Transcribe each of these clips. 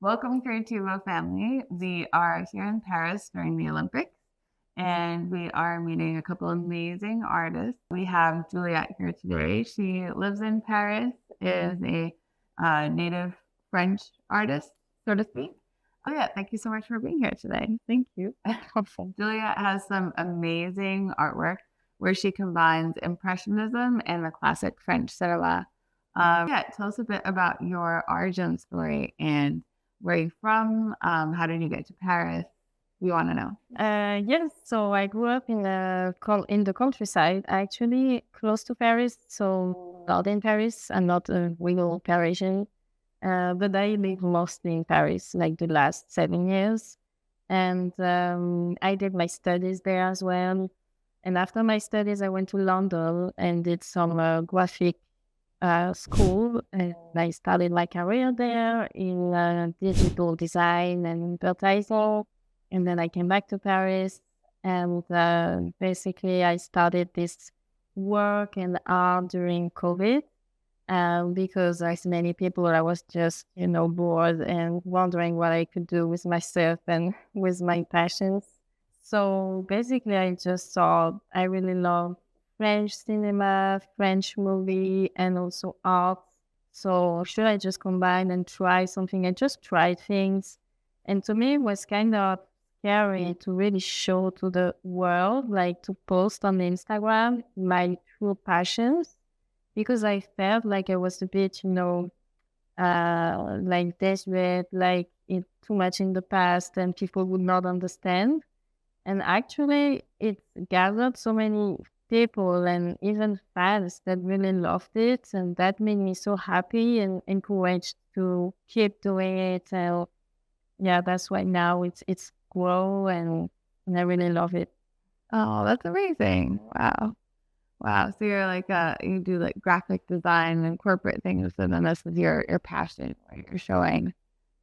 Welcome, Creativo family. We are here in Paris during the Olympics, and we are meeting a couple of amazing artists. We have Juliette here today. She lives in Paris, is a native French artist, so to speak. Oh yeah, thank you so much for being here today. Thank you. Juliette has some amazing artwork where she combines Impressionism and the classic French cinema. Yeah, tell us a bit about your origin story and where you're from. How did you get to Paris? We want to know. Yes, so I grew up in the countryside, actually close to Paris. So not in Paris. I'm not a real Parisian, but I live mostly in Paris, like the last 7 years. And I did my studies there as well. And after my studies, I went to London and did some graphic school, and I started my career there in digital design and advertising. And then I came back to Paris, and basically I started this work and art during COVID, because as many people, I was just bored and wondering what I could do with myself and with my passions. So basically, I just thought I really love French cinema, French movie, and also art. So should I just combine and try something? I just tried things. And to me, it was kind of scary to really show to the world, like to post on Instagram my true passions, because I felt like I was a bit, like desperate, like it too much in the past and people would not understand. And actually, it gathered so many people and even fans that really loved it. And that made me so happy and encouraged to keep doing it. And yeah, that's why now it's grow and I really love it. Oh, that's amazing. Wow. Wow. So you're like you do like graphic design and corporate things, and then this is your passion where you're showing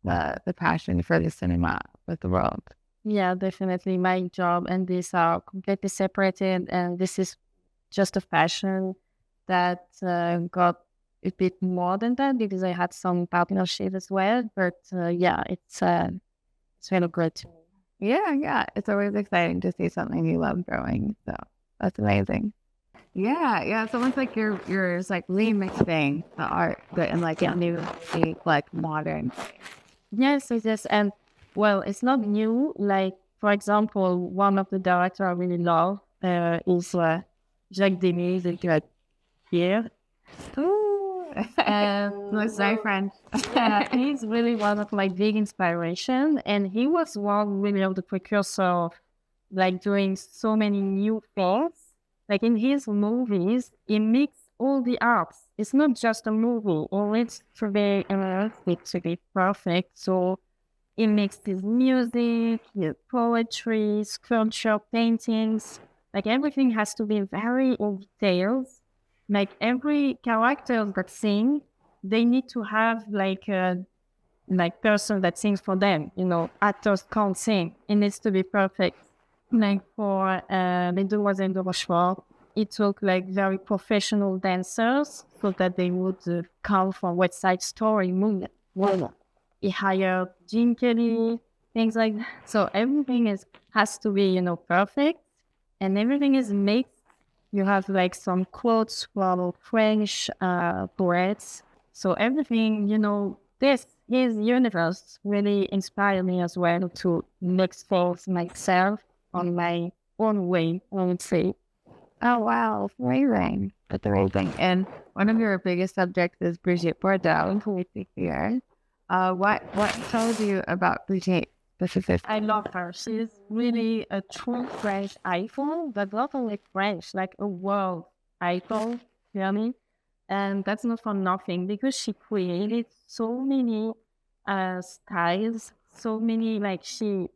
the passion for the cinema with the world. Yeah, definitely. My job and this are completely separated, and this is just a passion that got a bit more than that because I had some partnership as well. But yeah, it's really great to me. Yeah, yeah. It's always exciting to see something you love growing. So that's amazing. Yeah, yeah. It's almost like you're just like remixing the art, but in like a new, like modern. Yes, it is. And well, it's not new. Like, for example, one of the director I really love is Jacques Demy, the director here. Ooh, looks very So French. yeah, he's really one of my big inspiration. And he was one really of the precursor of like doing so many new things. Like in his movies, he mixed all the arts. It's not just a movie, or it's to be realistic, to be perfect. So he mixed his music, his poetry, sculpture, paintings. Like everything has to be very in details. Like every character that sing, they need to have like a person that sings for them. Actors can't sing. It needs to be perfect. Like for Les Demoiselles de Rochefort, it took like very professional dancers so that they would come from West Side Story movie. He hired Gene Kelly, things like that. So everything has to be, perfect, and everything is mixed. You have like some quotes from French poets. So everything, his universe really inspired me as well to mix things myself on my own way, I would say. Oh wow, amazing! That's amazing. And one of your biggest subjects is Brigitte Bardot, who we speak here. What tells you about Brigitte specifically? I love her. She's really a true French icon, but not only French, like a world icon, really. And that's not for nothing because she created so many styles, so many like she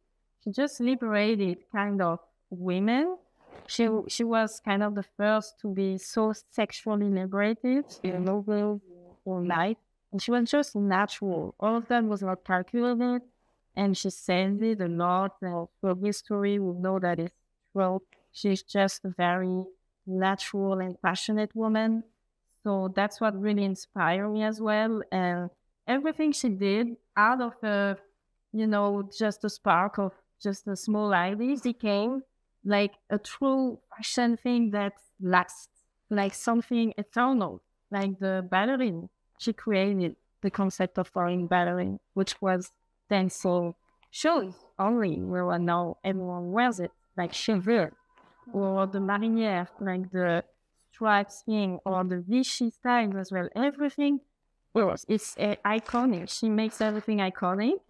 just liberated kind of women. She was kind of the first to be so sexually liberated in novels or life. And she was just natural. All of that was not calculated. And she says it a lot. And for history, we know that it's true. She's just a very natural and passionate woman. So that's what really inspired me as well. And everything she did out of a, just a spark of just a small idea became like a true fashion thing that lasts, like something eternal, like the ballerine. She created the concept of foreign ballerine, which was then so shows only where now everyone wears it, like cheveux, or the marinière, like the stripes thing, or the Vichy style as well. Everything, well, it's iconic. She makes everything iconic.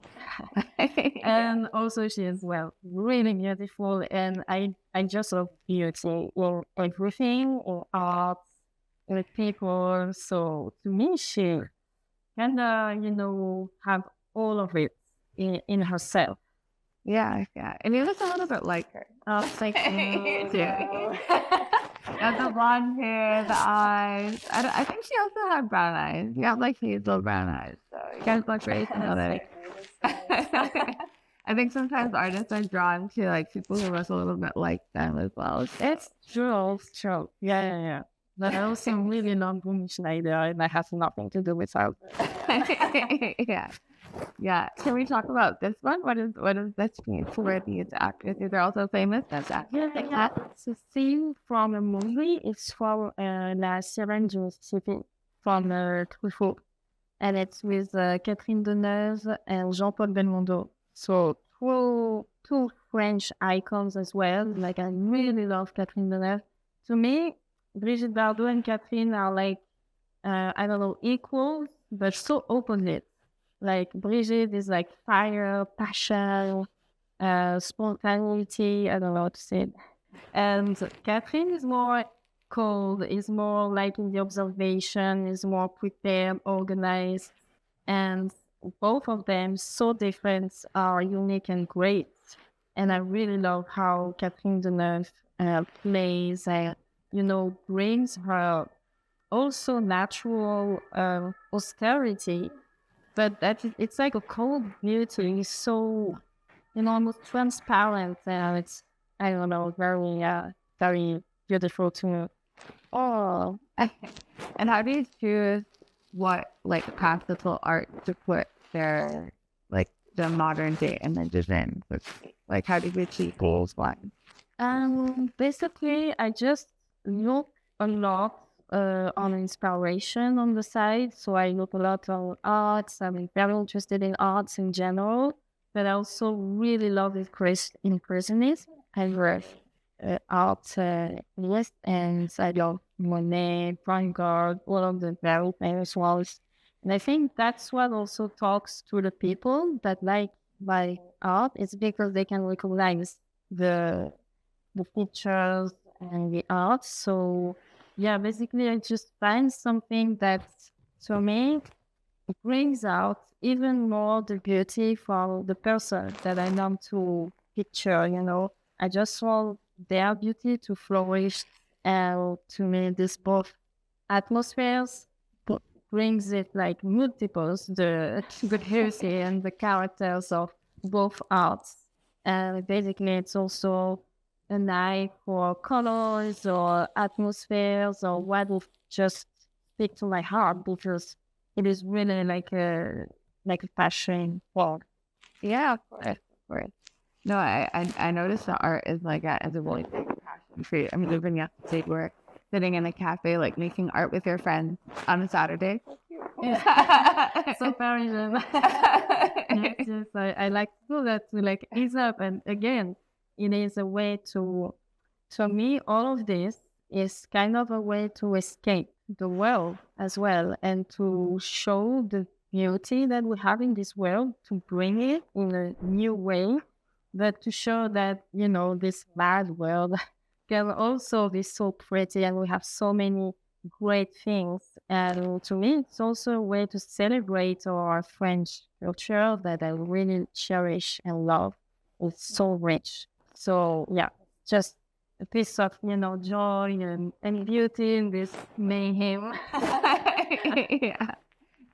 And also she is, well, really beautiful. And I just love beauty or everything, or art, or people. So to me, she kind of, have all of it in herself. Yeah. And you look a little bit like her. Oh, thank you. Got the blonde hair, the eyes. I think she also had brown eyes. You have like hazel brown eyes. So you guys look very similar. I think sometimes artists are drawn to like people who look a little bit like them as well. So. It's true. Yeah. But I also really love Romy Schneider, and that has nothing to do with her. Yeah. Can we talk about this one? What is this mean for these actors? They're also famous as actors. Yeah. It's a scene from a movie. It's from La Serendipity from Truffaut. And it's with Catherine Deneuve and Jean-Paul Belmondo. So two French icons as well. Like, I really love Catherine Deneuve. To me, Brigitte Bardot and Catherine are like, I don't know, equals, but so opposite. Like, Brigitte is like fire, passion, spontaneity, I don't know what to say. And Catherine is more cold, is more like in the observation, is more prepared, organized. And both of them, so different, are unique and great. And I really love how Catherine Deneuve plays and, brings her also natural austerity, but it's like a cold beauty, so almost transparent, and it's, I don't know, very very beautiful to me. Oh, and how do you choose what like classical art to put their like the modern day images in? Like, how do you achieve goals? Basically, I just look a lot on inspiration on the side. So I look a lot on arts. I'm very interested in arts in general, but I also really love impressionism. I read art list, and I love Monet, Godard, all of the very famous ones. And I think that's what also talks to the people that like art. It's because they can recognize the pictures and the art. So yeah, basically I just find something that to me brings out even more the beauty for the person that I want to picture. I just want their beauty to flourish, and to me this both atmospheres brings it like multiples the beauty and the characters of both arts. And basically it's also an eye for colors or atmospheres or what will just speak to my heart, because it is really like a passion for. Yeah, of course. No, I noticed that art is like as a really big passion for you. I mean, even yesterday we're sitting in a cafe, like making art with your friends on a Saturday. So Parisian. Yes, I like to do that to like ease up, and again, it is a way to me, all of this is kind of a way to escape the world as well, and to show the beauty that we have in this world, to bring it in a new way, but to show that, this bad world can also be so pretty, and we have so many great things. And to me, it's also a way to celebrate our French culture that I really cherish and love. It's so rich. So yeah, just a piece of, joy and beauty in this mayhem. Yeah,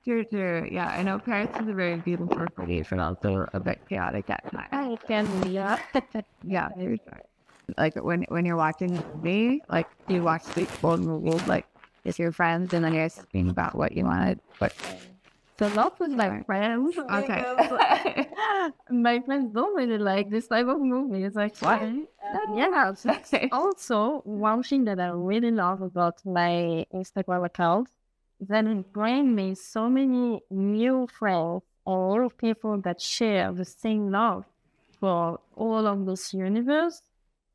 true. Yeah, I know Paris is a very beautiful city, but also a bit chaotic at times. I can, yeah. Yeah, for sure. Like when you're watching a movie, like you watch the old movies, like with your friends, and then you're thinking about what you wanted. But a lot with my friends. Okay. My friends don't really like this type of movie. It's like, what? Yeah. Also, one thing that I really love about my Instagram account is that it brings me so many new friends or new people that share the same love for all of this universe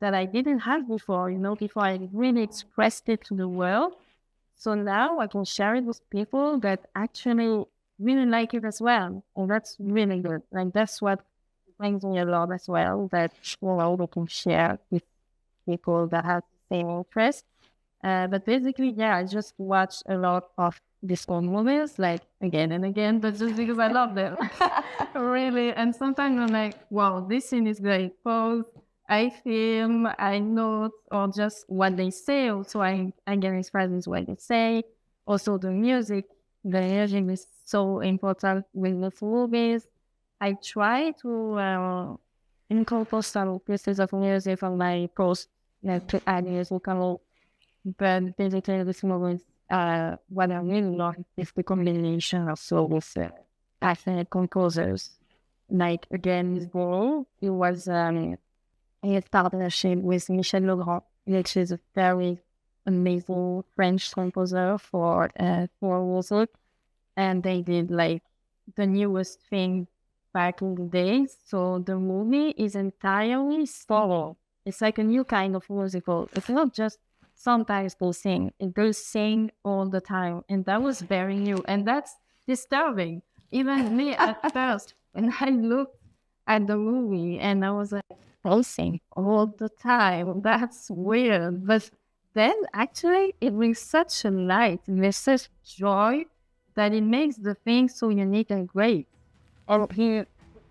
that I didn't have before. Before I really expressed it to the world. So now I can share it with people that actually really like it as well. And that's really good. Like that's what brings me a lot as well, that we can share with people that have the same interest. But basically, yeah, I just watch a lot of these old movies, like again and again, but just because I love them. Really. And sometimes I'm like, wow, this scene is great. Pause. I film, I note, or just what they say. Also, I get inspired with what they say. Also, the music is so important with the movies. I try to incorporate some pieces of music on my post, to add musical. But basically, this movie, what I really love is the combination of so with passionate composers. Like again, this goal, it was in partnership with Michel Legrand, which is a very amazing French composer for music. And they did like the newest thing back in the days. So the movie is entirely solo. It's like a new kind of musical. It's not just sometimes they sing. They sing all the time. And that was very new. And that's disturbing. Even me at first, when I looked at the movie and I was like, pulsing all the time. That's weird. But then actually it brings such a light and there's such joy that it makes the thing so unique and great. And he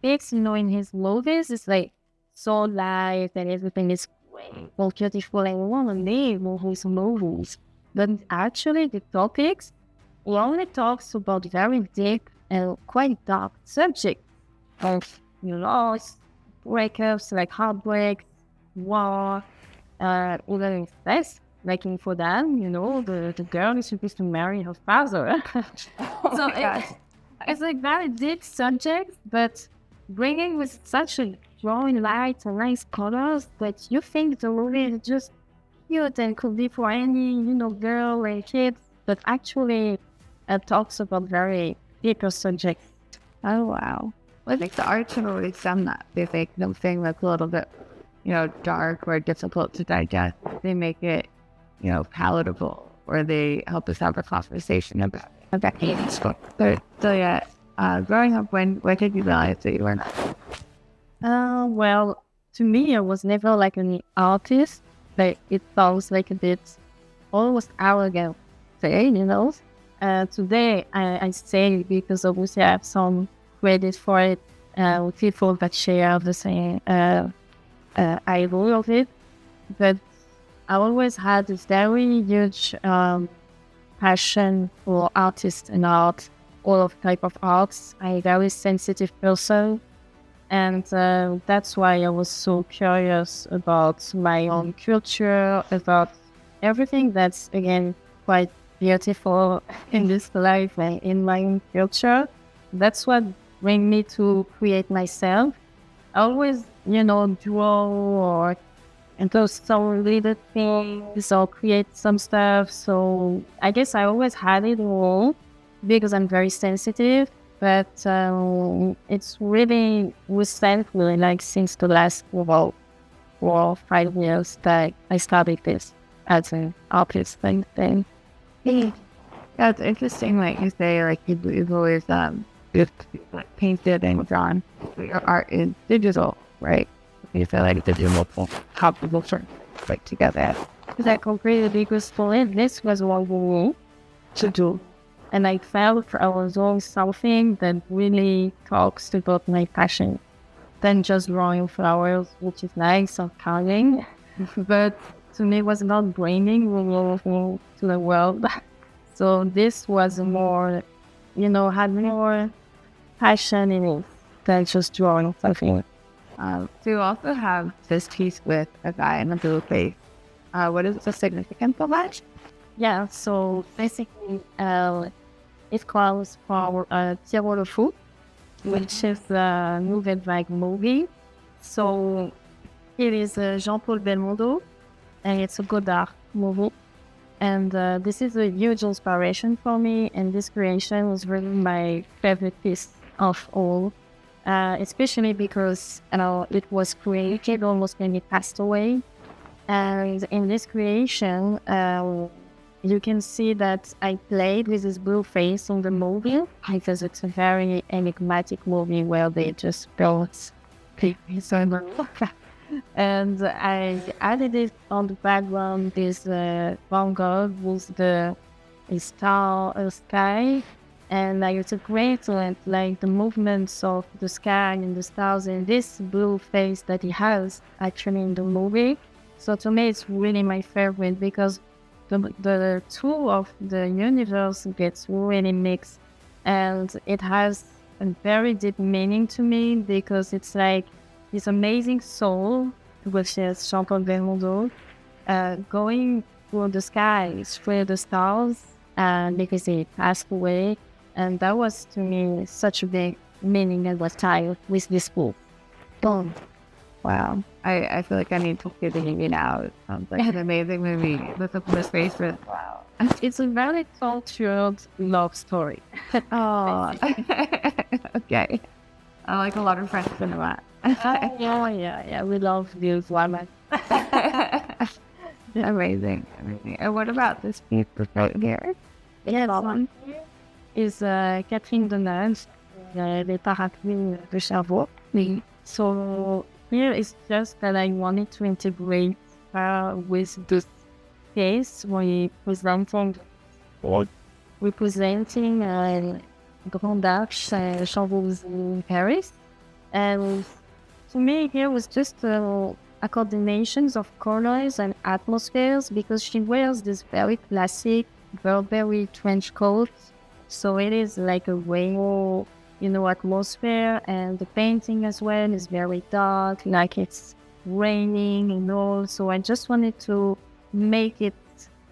makes, in his movies, it's like so light and everything is great, so beautiful, and you want to live all his movies. But actually the topics, he only talks about very deep and quite dark subjects of loss, breakups, like heartbreak, war, even stress. Like in Fodan, the girl is supposed to marry her father. So it's like very deep subject, but bringing with such a drawing light and nice colors that you think the movie is just cute and could be for any, girl and kids, but actually it talks about very deeper subjects. Oh, wow. I think the art should always done that. They make something that's a little bit, dark or difficult to digest. They make it, palatable, or they help us have a conversation about it. Okay. So yeah, growing up, when did you realize that you were not? Well, to me, I was never like an artist. Like it sounds like a bit almost arrogant say, Today, I say because obviously I have some credit for it, people that share the same idea of it, but I always had this very huge passion for artists and art, all of type of arts. I'm a very sensitive person, and that's why I was so curious about my own culture, about everything that's again quite beautiful in this life and in my own culture. That's what bring me to create myself. I always, draw or do some little things or create some stuff. So I guess I always had it all because I'm very sensitive. But it's really recently, like since the last 4 or 5 years, that I started this as an artist thing. Yeah, it's interesting. Like you say, like you've always just painted and drawn. Your art is digital, right? You feel like digital comparable sort of like together. Because I completed because for it, this was what we need to do. And I felt I was doing something that really talks about my passion than just drawing flowers, which is nice or coloring. But to me, it was not bringing renewal to the world. So this was more, had more passion in it than just drawing something. So you also have this piece with a guy in a blue face. What is the significance of that? Yeah, so basically, It comes from Tiro le Fou, which is a Nouvelle Vague movie. So it is Jean-Paul Belmondo, and it's a Godard movie. And this is a huge inspiration for me, and this creation was really my favorite piece of all, especially because it was created almost when he passed away. And in this creation, you can see that I played with his blue face in the movie because it's a very enigmatic movie where they just built pictures on the and I added it on the background this Van Gogh with the sky, and like it's a great like the movements of the sky and the stars and this blue face that he has actually in the movie. So to me, it's really my favorite because the two of the universe gets really mixed, and it has a very deep meaning to me because it's like this amazing soul, which is Jean-Paul Belmondo, going through the skies, through the stars, because he passed away. And that was, to me, such a big meaning at that time with this book. Boom. Wow. I feel like I need to see the movie now. It sounds like an amazing movie. Look up this face for wow. It's a very cultured love story. Oh, okay. I like a lot of French cinema. Yeah. We love these women. Amazing. And what about this piece right here? Yeah, this one is Catherine Deneuve, Les Parapluies de Cherbourg. So here it's just that I wanted to integrate her with this case representing Grand Arch Chambers in Paris. And to me, here was just a coordination of colors and atmospheres because she wears this very classic Burberry trench coat. So it is like a rainbow, atmosphere, and the painting as well is very dark, like it's raining and all. So I just wanted to make it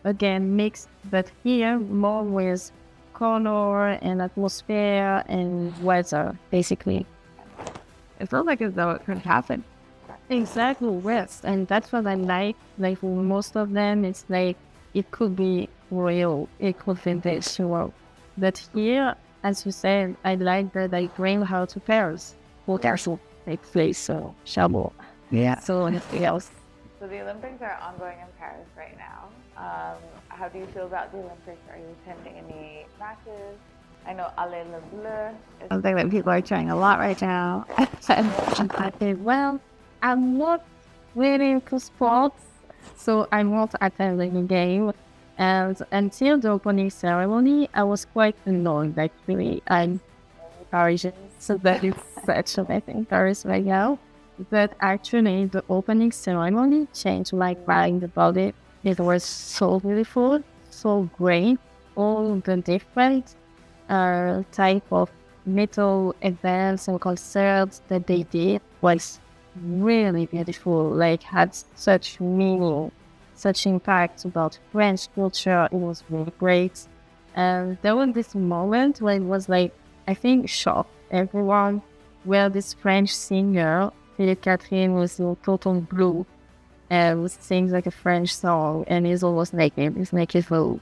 again mixed, but here more with color and atmosphere and weather, basically. It feels like as though it could happen. Exactly, yes. And that's what I like. Like for most of them, it's like it could be real, it could be visual. But here, as you said, I like that I bring her to Paris. Well, there's a big place, so Cherbourg. Yeah. So anything else. So the Olympics are ongoing in Paris right now. How do you feel about the Olympics? Are you attending any matches? I know Allez le Bleu is something that people are trying a lot right now. Well, I'm not really into sports, so I'm not attending a game. And until the opening ceremony, I was quite annoyed. Like, really, I'm Parisian, so that is such a mess in Paris right now. But actually, the opening ceremony changed my mind about it. It was so beautiful, so great. All the different type of metal events and concerts that they did was really beautiful. Like, had such meaning, such impact about French culture. It was really great. And there was this moment when it was like, I think, shocked everyone, where this French singer, Philippe Catherine, was in total blue and was singing like a French song, and he's almost naked. He's naked full.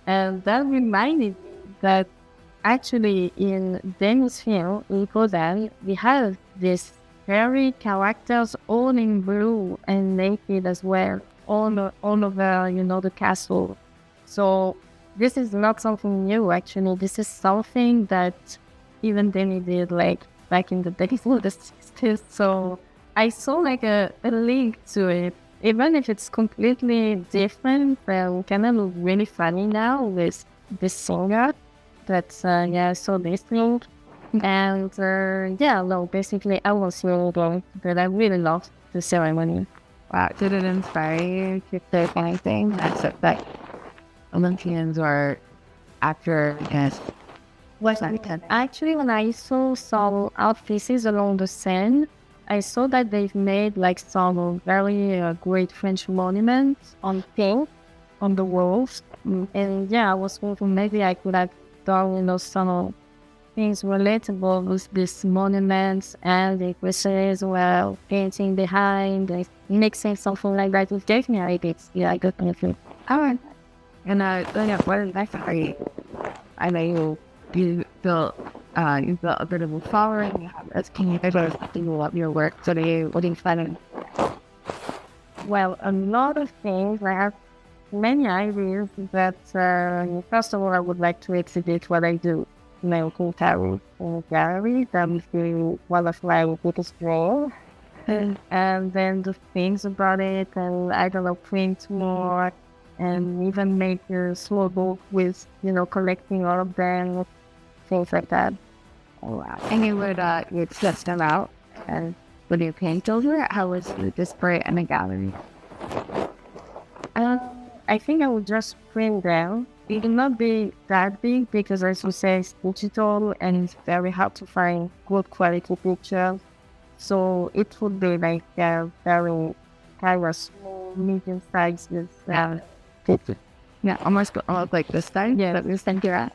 And that reminded me that actually in Demy's film, in Godard, we have these very characters all in blue and naked as well, all over, the castle. So this is not something new, actually. This is something that even Demy did, like, back in the days of the 60s. So I saw, like, a link to it. Even if it's completely different, and kind of really funny now with this singer that, so this thing. And, basically, I was really blown, but I really loved the ceremony. Wow, did it inspire you to do anything? That's it, like Olympians or actors, yes. What's that? Actually, when I saw some art pieces along the Seine, I saw that they've made like some very great French monuments on pink on the walls. And I was thinking maybe I could have done, some things relatable with these monuments and the Impressionism, well, painting behind, like, mixing something like that with definitely ideas. Yeah, definitely. Oh, and what is next for you? I know you built a bit of a following. You have as communicators, you love your work. So what do you plan on? Well, a lot of things. I have many ideas that, first of all, I would like to exhibit what I do in my local gallery. That would be one of my biggest goals. And then the things about it, and I don't know, print more, and even make a small book with, collecting all of them, things like that. Oh, wow. And you'd test them out, and would you paint over it? How would you display it in a gallery? I think I would just print them. It will not be that big because, as you say, it's digital and it's very hard to find good quality pictures. So it would be like a very kind of small, medium sizes. Yeah, almost like this time. Yeah, that we sent you at.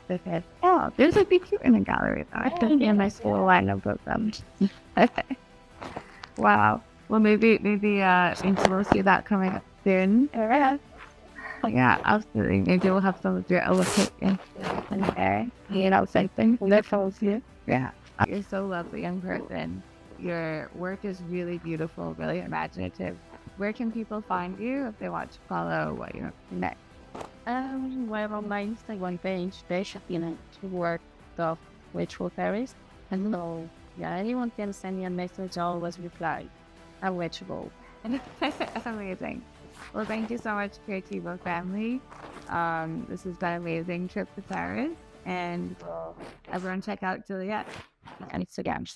Oh, there's a picture in a gallery though. I can see a nice little lineup of them. Okay. Wow. Well, maybe we'll see that coming up soon. Yeah, absolutely. Maybe we'll have some of your illustrations in there. Something. Yeah. You're so lovely in person. Your work is really beautiful, really imaginative. Where can people find you if they want to follow what you're up to next? Well, on my Instagram page, they should to work of Retroparis. And so, yeah, anyone can send me a message, I'll always reply. I'm reachable. That's amazing. Well, thank you so much, Creativo family. This has been an amazing trip to Paris. And everyone check out Juliette on Instagram.